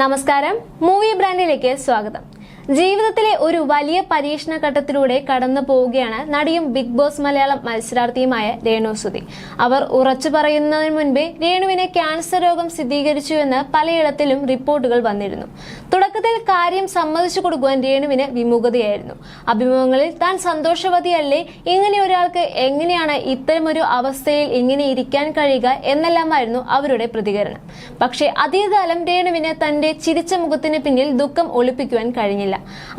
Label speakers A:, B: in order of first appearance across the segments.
A: നമസ്കാരം, മൂവി ബ്രാൻഡിലേക്ക് സ്വാഗതം. ജീവിതത്തിലെ ഒരു വലിയ പരീക്ഷണ ഘട്ടത്തിലൂടെ കടന്നു പോവുകയാണ് നടിയും ബിഗ് ബോസ് മലയാളം മത്സരാർത്ഥിയുമായ രേണു സുധി. അവർ ഉറച്ചു പറയുന്നതിന് മുൻപേ രേണുവിന് ക്യാൻസർ രോഗം സ്ഥിരീകരിച്ചുവെന്ന് പലയിടത്തിലും റിപ്പോർട്ടുകൾ വന്നിരുന്നു. തുടക്കത്തിൽ കാര്യം സമ്മതിച്ചു കൊടുക്കുവാൻ രേണുവിന് വിമുഖതയായിരുന്നു. അഭിമുഖങ്ങളിൽ താൻ സന്തോഷവതിയല്ലേ, ഇങ്ങനെ ഒരാൾക്ക് എങ്ങനെയാണ് ഇത്തരമൊരു അവസ്ഥയിൽ ഇങ്ങനെ ഇരിക്കാൻ കഴിയുക എന്നെല്ലാമായിരുന്നു അവരുടെ പ്രതികരണം. പക്ഷേ അധികകാലം രേണുവിന് തന്റെ ചിരിച്ച മുഖത്തിന് പിന്നിൽ ദുഃഖം ഒളിപ്പിക്കുവാൻ കഴിഞ്ഞില്ല.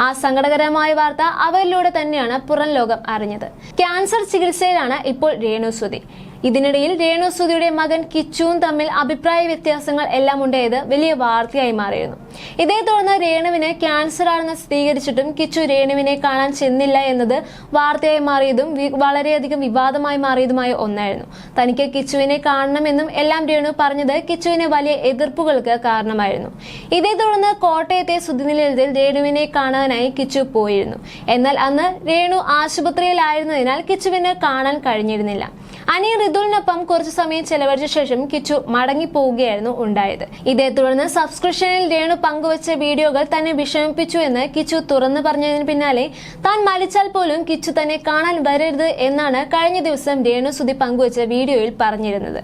A: ആ സങ്കടകരമായ വാർത്ത അവരിലൂടെ തന്നെയാണ് പുറം ലോകം അറിഞ്ഞത്. ക്യാൻസർ ചികിത്സയിലാണ് ഇപ്പോൾ രേണു സുധി. ഇതിനിടയിൽ രേണു സുധിയുടെ മകൻ കിച്ചുവും തമ്മിൽ അഭിപ്രായ വ്യത്യാസങ്ങൾ എല്ലാം ഉണ്ടായത് വലിയ വാർത്തയായി മാറിയിരുന്നു. ഇതേ തുടർന്ന് രേണുവിന് ക്യാൻസർ ആണെന്ന് സ്ഥിരീകരിച്ചിട്ടും കിച്ചു രേണുവിനെ കാണാൻ ചെന്നില്ല എന്നത് വാർത്തയായി മാറിയതും വളരെയധികം വിവാദമായി മാറിയതുമായ ഒന്നായിരുന്നു. തനിക്ക് കിച്ചുവിനെ കാണണമെന്നും എല്ലാം രേണു പറഞ്ഞത് കിച്ചുവിന് വലിയ എതിർപ്പുകൾക്ക് കാരണമായിരുന്നു. ഇതേ തുടർന്ന് കോട്ടയത്തെ സുധിനിലയത്തിൽ രേണുവിനെ കാണാനായി കിച്ചു പോയിരുന്നു. എന്നാൽ അന്ന് രേണു ആശുപത്രിയിലായിരുന്നതിനാൽ കിച്ചുവിന് കാണാൻ കഴിഞ്ഞിരുന്നില്ല. അനി ഋതുലിനൊപ്പം കുറച്ചു സമയം ചെലവഴിച്ച ശേഷം കിച്ചു മടങ്ങിപ്പോവുകയായിരുന്നു ഉണ്ടായത്. ഇതേ തുടർന്ന് സബ്സ്ക്രിപ്ഷനിൽ രേണു പങ്കുവച്ച വീഡിയോകൾ തന്നെ വിഷമിപ്പിച്ചു എന്ന് കിച്ചു തുറന്നു പറഞ്ഞതിന് പിന്നാലെ താൻ മരിച്ചാൽ പോലും കിച്ചു തന്നെ കാണാൻ വരരുത് എന്നാണ് കഴിഞ്ഞ ദിവസം രേണു സുധി പങ്കുവച്ച വീഡിയോയിൽ പറഞ്ഞിരുന്നത്.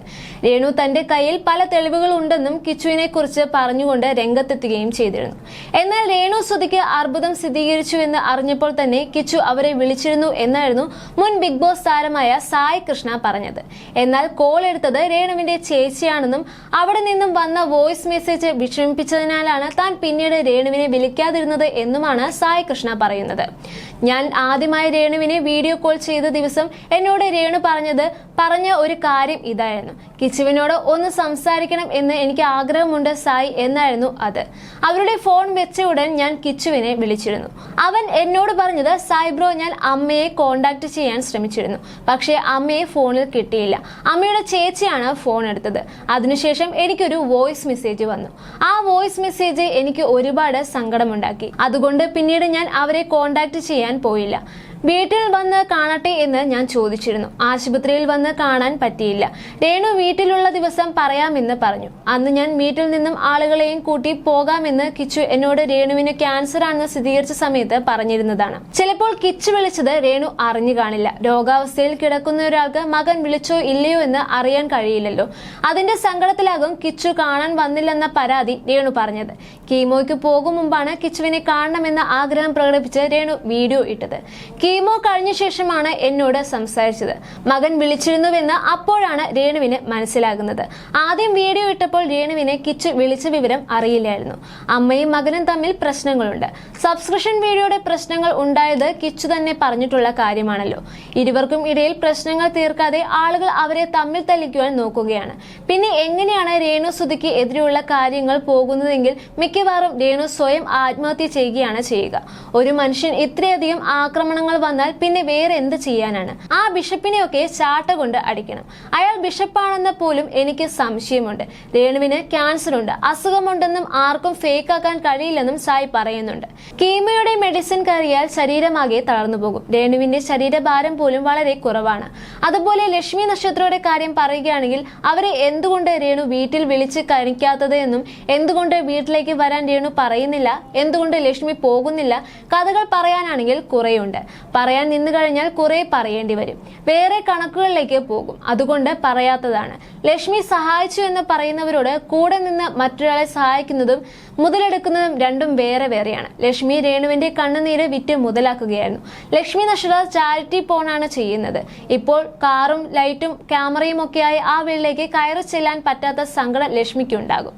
A: രേണു തന്റെ കയ്യിൽ പല തെളിവുകൾ ഉണ്ടെന്നും കിച്ചുവിനെ കുറിച്ച് പറഞ്ഞുകൊണ്ട് രംഗത്തെത്തുകയും ചെയ്തിരുന്നു. എന്നാൽ രേണു സുധിക്ക് അർബുദം സ്ഥിരീകരിച്ചുവെന്ന് അറിഞ്ഞപ്പോൾ തന്നെ കിച്ചു അവരെ വിളിച്ചിരുന്നു എന്നായിരുന്നു മുൻ ബിഗ് ബോസ് താരമായ സായി കൃഷ്ണ പറഞ്ഞത്. എന്നാൽ കോൾ എടുത്തത് രേണുവിന്റെ ചേച്ചിയാണെന്നും അവിടെ നിന്നും വന്ന വോയിസ് മെസ്സേജ് വിഷമിപ്പിച്ചതിനാലാണ് താൻ പിന്നീട് രേണുവിനെ വിളിക്കാതിരുന്നത് എന്നുമാണ് സായി കൃഷ്ണ പറയുന്നത്. ഞാൻ ആദ്യമായി രേണുവിനെ വീഡിയോ കോൾ ചെയ്ത ദിവസം എന്നോട് രേണു പറഞ്ഞ ഒരു കാര്യം ഇതായിരുന്നു: കിച്ചുവിനോട് ഒന്ന് സംസാരിക്കണം എന്ന് എനിക്ക് ആഗ്രഹമുണ്ട് സായി എന്നായിരുന്നു അത്. അവരുടെ ഫോൺ വെച്ച ഉടൻ ഞാൻ കിച്ചുവിനെ വിളിച്ചിരുന്നു. അവൻ എന്നോട് പറഞ്ഞത്, സായി ബ്രോ, ഞാൻ അമ്മയെ കോണ്ടാക്ട് ചെയ്യാൻ ശ്രമിച്ചിരുന്നു, പക്ഷേ അമ്മയെ ഫോണിൽ കിട്ടിയില്ല. അമ്മയുടെ ചേച്ചിയാണ് ഫോൺ എടുത്തത്. അതിനുശേഷം എനിക്കൊരു വോയിസ് മെസ്സേജ് വന്നു. ആ വോയിസ് മെസ്സേജ് എനിക്ക് ഒരുപാട് സങ്കടമുണ്ടാക്കി. അതുകൊണ്ട് പിന്നീട് ഞാൻ അവരെ കോണ്ടാക്ട് ചെയ്യാൻ പോയില്ല. വീട്ടിൽ വന്ന് കാണട്ടെ എന്ന് ഞാൻ ചോദിച്ചിരുന്നു. ആശുപത്രിയിൽ വന്ന് കാണാൻ പറ്റിയില്ല. രേണു വീട്ടിലുള്ള ദിവസം പറയാമെന്ന് പറഞ്ഞു. അന്ന് ഞാൻ വീട്ടിൽ നിന്നും ആളുകളെയും കൂട്ടി പോകാമെന്ന് കിച്ചു എന്നോട് രേണുവിന് ക്യാൻസർ ആണെന്ന് സ്ഥിരീകരിച്ച സമയത്ത് പറഞ്ഞിരുന്നതാണ്. ചിലപ്പോൾ കിച്ചു വിളിച്ചത് രേണു അറിഞ്ഞു കാണില്ല. രോഗാവസ്ഥയിൽ കിടക്കുന്ന ഒരാൾക്ക് മകൻ വിളിച്ചോ ഇല്ലയോ എന്ന് അറിയാൻ കഴിയില്ലല്ലോ. അതിന്റെ സങ്കടത്തിലാകും കിച്ചു കാണാൻ വന്നില്ലെന്ന പരാതി രേണു പറഞ്ഞത്. കീമോയ്ക്ക് പോകും മുമ്പാണ് കിച്ചുവിനെ കാണണമെന്ന ആഗ്രഹം പ്രകടിപ്പിച്ച് രേണു വീഡിയോ ഇട്ടത്. കീമോ കഴിഞ്ഞ ശേഷമാണ് എന്നോട് സംസാരിച്ചത്. മകൻ വിളിച്ചിരുന്നുവെന്ന് അപ്പോഴാണ് രേണുവിന് മനസ്സിലാകുന്നത്. ആദ്യം വീഡിയോ ഇട്ടപ്പോൾ രേണുവിനെ കിച്ചു വിളിച്ച വിവരം അറിയില്ലായിരുന്നു. അമ്മയും മകനും തമ്മിൽ പ്രശ്നങ്ങളുണ്ട്. സബ്സ്ക്രിപ്ഷൻ വീഡിയോയുടെ പ്രശ്നങ്ങൾ ഉണ്ടായത് കിച്ചു തന്നെ പറഞ്ഞിട്ടുള്ള കാര്യമാണല്ലോ. ഇരുവർക്കും ഇടയിൽ പ്രശ്നങ്ങൾ തീർക്കാതെ ആളുകൾ അവരെ തമ്മിൽ തല്ലിക്കുവാൻ നോക്കുകയാണ്. പിന്നെ എങ്ങനെയാണ് രേണു സുധിക്ക് എതിരെയുള്ള കാര്യങ്ങൾ പോകുന്നതെങ്കിൽ മിക്കവാറും രേണു സ്വയം ആത്മഹത്യ ചെയ്യുകയാണ് ചെയ്യുക. ഒരു മനുഷ്യൻ ഇത്രയധികം ആക്രമണങ്ങൾ വന്നാൽ പിന്നെ വേറെ എന്ത് ചെയ്യാനാണ്? ആ ബിഷപ്പിനെയൊക്കെ ചാട്ട കൊണ്ട് അടിക്കണം. അയാൾ ബിഷപ്പാണെന്ന് പോലും എനിക്ക് സംശയമുണ്ട്. രേണുവിന് ക്യാൻസർ ഉണ്ട്, അസുഖമുണ്ടെന്നും ആർക്കും ഫേക്ക് ആക്കാൻ കഴിയില്ലെന്നും സായി പറയുന്നുണ്ട്. കീമോയുടെ മെഡിസിൻ കയറിയാൽ ശരീരമാകെ തളർന്നു പോകും. രേണുവിന്റെ ശരീരഭാരം പോലും വളരെ കുറവാണ്. അതുപോലെ ലക്ഷ്മി നക്ഷത്രയുടെ കാര്യം പറയുകയാണെങ്കിൽ അവരെ എന്തുകൊണ്ട് രേണു വീട്ടിൽ വിളിച്ച് കഴിക്കാത്തത് എന്നും എന്തുകൊണ്ട് വീട്ടിലേക്ക് വരാൻ രേണു പറയുന്നില്ല, എന്തുകൊണ്ട് ലക്ഷ്മി പോകുന്നില്ല, കഥകൾ പറയാനാണെങ്കിൽ കുറെയുണ്ട്. പറയാൻ നിന്നു കഴിഞ്ഞാൽ കുറെ പറയേണ്ടി വരും. വേറെ കണക്കുകളിലേക്ക് പോകും. അതുകൊണ്ട് പറയാത്തതാണ്. ലക്ഷ്മി സഹായിച്ചു എന്ന് പറയുന്നവരോട് കൂടെ നിന്ന് മറ്റൊരാളെ സഹായിക്കുന്നതും മുതലെടുക്കുന്നതും രണ്ടും വേറെ വേറെയാണ്. ലക്ഷ്മി രേണുവിന്റെ കണ്ണുനീര് വിറ്റ് മുതലാക്കുകയായിരുന്നു. ലക്ഷ്മി നക്ഷത്ര ചാരിറ്റി പോണാണ് ചെയ്യുന്നത്. ഇപ്പോൾ കാറും ലൈറ്റും ക്യാമറയും ഒക്കെയായി ആ വീട്ടിലേക്ക് കയറി ചെല്ലാൻ പറ്റാത്ത സങ്കടം ലക്ഷ്മിക്കുണ്ടാകും.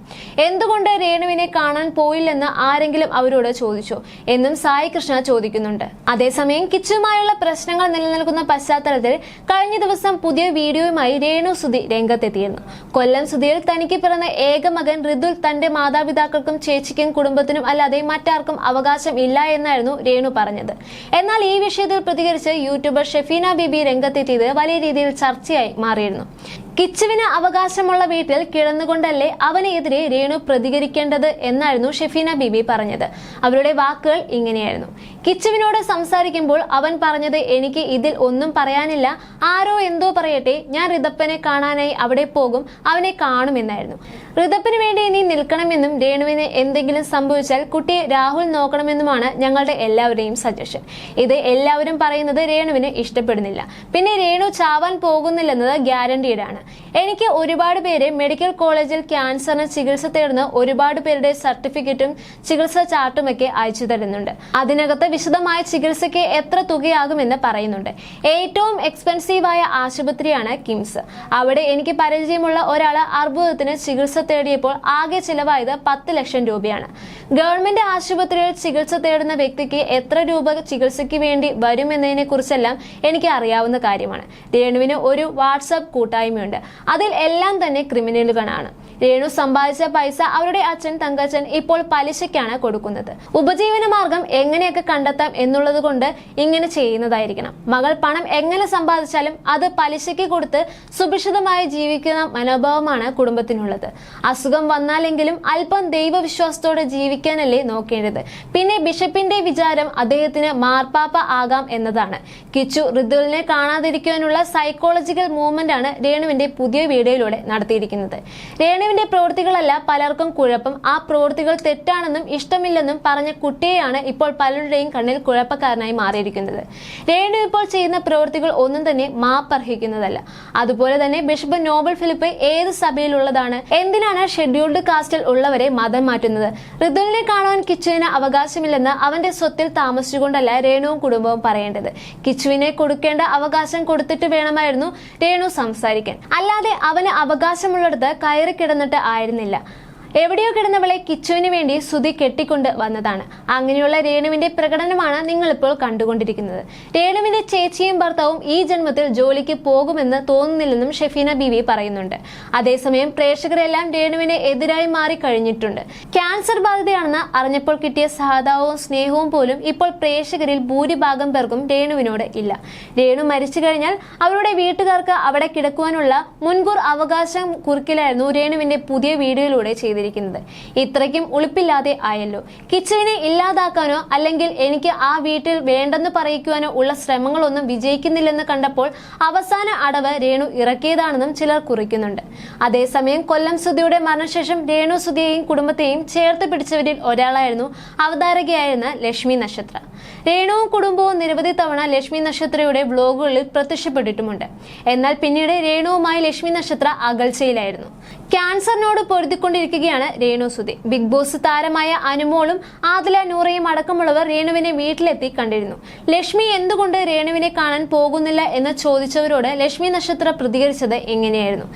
A: എന്തുകൊണ്ട് രേണുവിനെ കാണാൻ പോയില്ലെന്ന് ആരെങ്കിലും അവരോട് ചോദിച്ചോ എന്നും സായി കൃഷ്ണ ചോദിക്കുന്നുണ്ട്. അതേസമയം കിച്ചുമായുള്ള പ്രശ്നങ്ങൾ നിലനിൽക്കുന്ന പശ്ചാത്തലത്തിൽ കഴിഞ്ഞ ദിവസം പുതിയ വീഡിയോയുമായി രേണു സുധി രംഗത്തെത്തിയിരുന്നു. കൊല്ലം സുധിയിൽ തനിക്ക് പിറന്ന ഏക മകൻ ഋതുൽ തന്റെ മാതാപിതാക്കൾക്കും ചേച്ചിക്കും കുടുംബത്തിനും അല്ലാതെ മറ്റാർക്കും അവകാശം ഇല്ല എന്നായിരുന്നു രേണു പറഞ്ഞത്. എന്നാൽ ഈ വിഷയത്തിൽ പ്രതികരിച്ച് യൂട്യൂബർ ഷെഫീന ബീബി രംഗത്തെത്തിയത് വലിയ രീതിയിൽ ചർച്ചയായി മാറിയിരുന്നു. കിച്ചുവിന് അവകാശമുള്ള വീട്ടിൽ കിടന്നുകൊണ്ടല്ലേ അവനെതിരെ രേണു പ്രതികരിക്കേണ്ടത് എന്നായിരുന്നു ഷെഫീന ബീബി പറഞ്ഞത്. അവരുടെ വാക്കുകൾ ഇങ്ങനെയായിരുന്നു: കിച്ചുവിനോട് സംസാരിക്കുമ്പോൾ അവൻ പറഞ്ഞത്, എനിക്ക് ഇതിൽ ഒന്നും പറയാനില്ല, ആരോ എന്തോ പറയട്ടെ, ഞാൻ ഋതപ്പനെ കാണാനായി അവിടെ പോകും, അവനെ കാണുമെന്നായിരുന്നു. ഋതപ്പന് വേണ്ടി നീ നിൽക്കണമെന്നും രേണുവിന് എന്തെങ്കിലും സംഭവിച്ചാൽ കുട്ടിയെ രാഹുൽ നോക്കണമെന്നുമാണ് ഞങ്ങളുടെ എല്ലാവരുടെയും സജഷൻ. ഇത് എല്ലാവരും പറയുന്നത് രേണുവിന് ഇഷ്ടപ്പെടുന്നില്ല. പിന്നെ രേണു ചാവാൻ പോകുന്നില്ലെന്നത് ഗ്യാരണ്ടീഡാണ്. എനിക്ക് ഒരുപാട് പേര് മെഡിക്കൽ കോളേജിൽ ക്യാൻസറിന് ചികിത്സ തേടുന്ന ഒരുപാട് പേരുടെ സർട്ടിഫിക്കറ്റും ചികിത്സാ ചാർട്ടുമൊക്കെ അയച്ചു തരുന്നുണ്ട്. അതിനകത്ത് വിശദമായ ചികിത്സയ്ക്ക് എത്ര തുകയാകുമെന്ന് പറയുന്നുണ്ട്. ഏറ്റവും എക്സ്പെൻസീവായ ആശുപത്രിയാണ് കിംസ്. അവിടെ എനിക്ക് പരിചയമുള്ള ഒരാൾ അർബുദത്തിന് ചികിത്സ തേടിയപ്പോൾ ആകെ ചിലവായത് 10 ലക്ഷം രൂപയാണ്. ഗവൺമെന്റ് ആശുപത്രിയിൽ ചികിത്സ തേടുന്ന വ്യക്തിക്ക് എത്ര രൂപ ചികിത്സയ്ക്ക് വേണ്ടി വരുമെന്നതിനെ കുറിച്ചെല്ലാം എനിക്ക് അറിയാവുന്ന കാര്യമാണ്. രേണുവിന് ഒരു വാട്സാപ്പ് കൂട്ടായ്മയുണ്ട്. അതിൽ എല്ലാം തന്നെ ക്രിമിനലുകളാണ്. രേണു സമ്പാദിച്ച പൈസ അവരുടെ അച്ഛൻ തങ്കച്ചൻ ഇപ്പോൾ പലിശയ്ക്കാണ് കൊടുക്കുന്നത്. ഉപജീവന മാർഗം എങ്ങനെയൊക്കെ കണ്ടെത്താം എന്നുള്ളത് കൊണ്ട് ഇങ്ങനെ ചെയ്യുന്നതായിരിക്കണം. മകൾ പണം എങ്ങനെ സമ്പാദിച്ചാലും അത് പലിശയ്ക്ക് കൊടുത്ത് സുഭിക്ഷിതമായി ജീവിക്കുന്ന മനോഭാവമാണ് കുടുംബത്തിനുള്ളത്. അസുഖം വന്നാലെങ്കിലും അല്പം ദൈവവിശ്വാസത്തോടെ ജീവിക്കാനല്ലേ നോക്കേണ്ടത്. പിന്നെ ബിഷപ്പിന്റെ വിചാരം അദ്ദേഹത്തിന് മാർപ്പാപ്പ ആകാം എന്നതാണ്. കിച്ചു ഋതുലിനെ കാണാതിരിക്കാനുള്ള സൈക്കോളജിക്കൽ മൂവ്മെന്റ് ആണ് രേണുവിന്റെ പുതിയ വീഡിയോയിലൂടെ നടത്തിയിരിക്കുന്നത്. രേണുവിന്റെ പ്രവൃത്തികളല്ല പലർക്കും കുഴപ്പം, ആ പ്രവൃത്തികൾ തെറ്റാണെന്നും ഇഷ്ടമില്ലെന്നും പറഞ്ഞ കുട്ടിയെയാണ് ഇപ്പോൾ പലരുടെയും കണ്ണിൽ കുഴപ്പക്കാരനായി മാറിയിരിക്കുന്നത്. രേണു ഇപ്പോൾ ചെയ്യുന്ന പ്രവൃത്തികൾ ഒന്നും തന്നെ മാപ്പർഹിക്കുന്നതല്ല. അതുപോലെ തന്നെ ബിഷപ്പ് നോബൽ ഫിലിപ്പ് ഏത് സഭയിലുള്ളതാണ്? എന്തിനാണ് ഷെഡ്യൂൾഡ് കാസ്റ്റിൽ ഉള്ളവരെ മതം മാറ്റുന്നത്? ഋതുലിനെ കാണുവാൻ കിച്ചുവിന് അവകാശമില്ലെന്ന് അവന്റെ സ്വത്തിൽ താമസിച്ചുകൊണ്ടല്ല രേണുവും കുടുംബവും പറയേണ്ടത്. കിച്ചുവിനെ കൊടുക്കേണ്ട അവകാശം കൊടുത്തിട്ട് വേണമായിരുന്നു രേണു സംസാരിക്കാൻ. അല്ലാതെ അവന് അവകാശമുള്ളിടത്ത് കയറി കിടന്നിട്ട് ആയിരുന്നില്ല. എവിടെയോ കിടന്നവളെ കിച്ചുവിന് വേണ്ടി സുധി കെട്ടിക്കൊണ്ട് വന്നതാണ്. അങ്ങനെയുള്ള രേണുവിന്റെ പ്രകടനമാണ് നിങ്ങൾ ഇപ്പോൾ കണ്ടുകൊണ്ടിരിക്കുന്നത്. രേണുവിന്റെ ചേച്ചിയും ഭർത്താവും ഈ ജന്മത്തിൽ ജോലിക്ക് പോകുമെന്ന് തോന്നുന്നില്ലെന്നും ഷെഫീന ബീവി പറയുന്നുണ്ട്. അതേസമയം പ്രേക്ഷകരെല്ലാം രേണുവിന് എതിരായി മാറി കഴിഞ്ഞിട്ടുണ്ട്. ക്യാൻസർ ബാധിതയാണെന്ന് അറിഞ്ഞപ്പോൾ കിട്ടിയ സഹതാപവും സ്നേഹവും പോലും ഇപ്പോൾ പ്രേക്ഷകരിൽ ഭൂരിഭാഗം പേർക്കും രേണുവിനോട് ഇല്ല. രേണു മരിച്ചു കഴിഞ്ഞാൽ അവരുടെ വീട്ടുകാർക്ക് അവിടെ കിടക്കുവാനുള്ള മുൻകൂർ അവകാശം കുറിക്കലായിരുന്നു രേണുവിന്റെ പുതിയ വീഡിയോയിലൂടെ ചെയ്തിരിക്കുന്നത്. ഇത്രയ്ക്കും ഉളിപ്പില്ലാതെ ആയല്ലോ. കിച്ചുവിനെ ഇല്ലാതാക്കാനോ അല്ലെങ്കിൽ എനിക്ക് ആ വീട്ടിൽ വേണ്ടെന്ന് പറയിക്കുവാനോ ഉള്ള ശ്രമങ്ങളൊന്നും വിജയിക്കുന്നില്ലെന്ന് കണ്ടപ്പോൾ അവസാന അടവ് രേണു ഇറക്കിയതാണെന്നും ചിലർ കുറിക്കുന്നുണ്ട്. അതേസമയം കൊല്ലം സുധിയുടെ മരണശേഷം രേണു സുധിയെയും കുടുംബത്തെയും ചേർത്ത് പിടിച്ചവരിൽ ഒരാളായിരുന്നു അവതാരകയായിരുന്ന ലക്ഷ്മി നക്ഷത്ര. രേണുവും കുടുംബവും നിരവധി തവണ ലക്ഷ്മി നക്ഷത്രയുടെ വ്ലോഗുകളിൽ പ്രത്യക്ഷപ്പെട്ടിട്ടുമുണ്ട്. എന്നാൽ പിന്നീട് രേണുവുമായി ലക്ഷ്മി നക്ഷത്ര അകൽച്ചയിലായിരുന്നു. ക്യാൻസറിനോട് പൊരുതിക്കൊണ്ടിരിക്കുകയാണ് രേണു സുധി. ബിഗ് ബോസ് താരമായ അനുമോളും ആദില നൂറയും അടക്കമുള്ളവർ രേണുവിനെ വീട്ടിലെത്തി കണ്ടിരുന്നു. ലക്ഷ്മി എന്തുകൊണ്ട് രേണുവിനെ കാണാൻ പോകുന്നില്ല എന്ന് ചോദിച്ചവരോട് ലക്ഷ്മി നക്ഷത്ര പ്രതികരിച്ചത് ഇങ്ങനെയായിരുന്നു: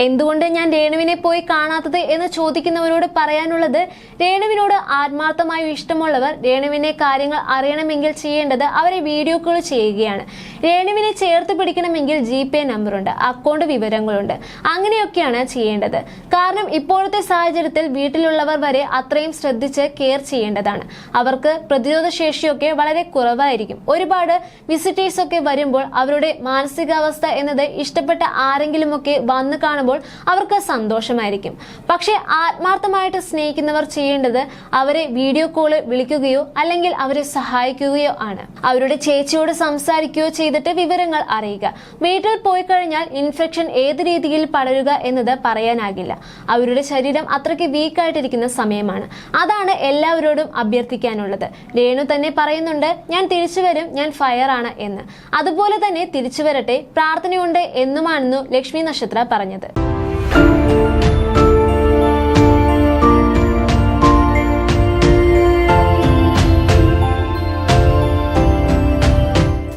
A: എന്തുകൊണ്ട് ഞാൻ രേണുവിനെ പോയി കാണാത്തത് എന്ന് ചോദിക്കുന്നവരോട് പറയാനുള്ളത്, രേണുവിനോട് ആത്മാർത്ഥമായി ഇഷ്ടമുള്ളവർ രേണുവിനെ കാര്യങ്ങൾ അറിയണമെങ്കിൽ ചെയ്യേണ്ടത് അവരെ വീഡിയോ കോൾ ചെയ്യുകയാണ്. രേണുവിനെ ചേർത്ത് പിടിക്കണമെങ്കിൽ GPay നമ്പറുണ്ട്, അക്കൗണ്ട് വിവരങ്ങളുണ്ട്, അങ്ങനെയൊക്കെയാണ് ചെയ്യേണ്ടത്. കാരണം ഇപ്പോഴത്തെ സാഹചര്യത്തിൽ വീട്ടിലുള്ളവർ വരെ അത്രയും ശ്രദ്ധിച്ച് കെയർ ചെയ്യേണ്ടതാണ്. അവർക്ക് പ്രതിരോധ ശേഷിയൊക്കെ വളരെ കുറവായിരിക്കും. ഒരുപാട് വിസിറ്റേഴ്സ് ഒക്കെ വരുമ്പോൾ അവരുടെ മാനസികാവസ്ഥ എന്നത് ഇഷ്ടപ്പെട്ട ആരെങ്കിലുമൊക്കെ വന്ന് കാണുമ്പോൾ അവർക്ക് സന്തോഷമായിരിക്കും. പക്ഷെ ആത്മാർത്ഥമായിട്ട് സ്നേഹിക്കുന്നവർ ചെയ്യേണ്ടത് അവരെ വീഡിയോ കോള് വിളിക്കുകയോ അല്ലെങ്കിൽ അവരെ സഹായിക്കുകയോ ആണ്. അവരുടെ ചേച്ചിയോട് സംസാരിക്കുകയോ ചെയ്തിട്ട് വിവരങ്ങൾ അറിയുക. വീട്ടിൽ പോയി കഴിഞ്ഞാൽ ഇൻഫെക്ഷൻ ഏത് രീതിയിൽ പടരുക എന്നത് പറയാനാകില്ല. അവരുടെ ശരീരം അത്രയ്ക്ക് വീക്കായിട്ടിരിക്കുന്ന സമയമാണ്. അതാണ് എല്ലാവരോടും അഭ്യർത്ഥിക്കാനുള്ളത്. രേണു തന്നെ പറയുന്നുണ്ട്, ഞാൻ തിരിച്ചു വരും, ഞാൻ ഫയർ ആണ് എന്ന്. അതുപോലെ തന്നെ തിരിച്ചു വരട്ടെ, പ്രാർത്ഥനയുണ്ട് എന്നുമാണെന്നു ലക്ഷ്മി നക്ഷത്ര പറഞ്ഞത്.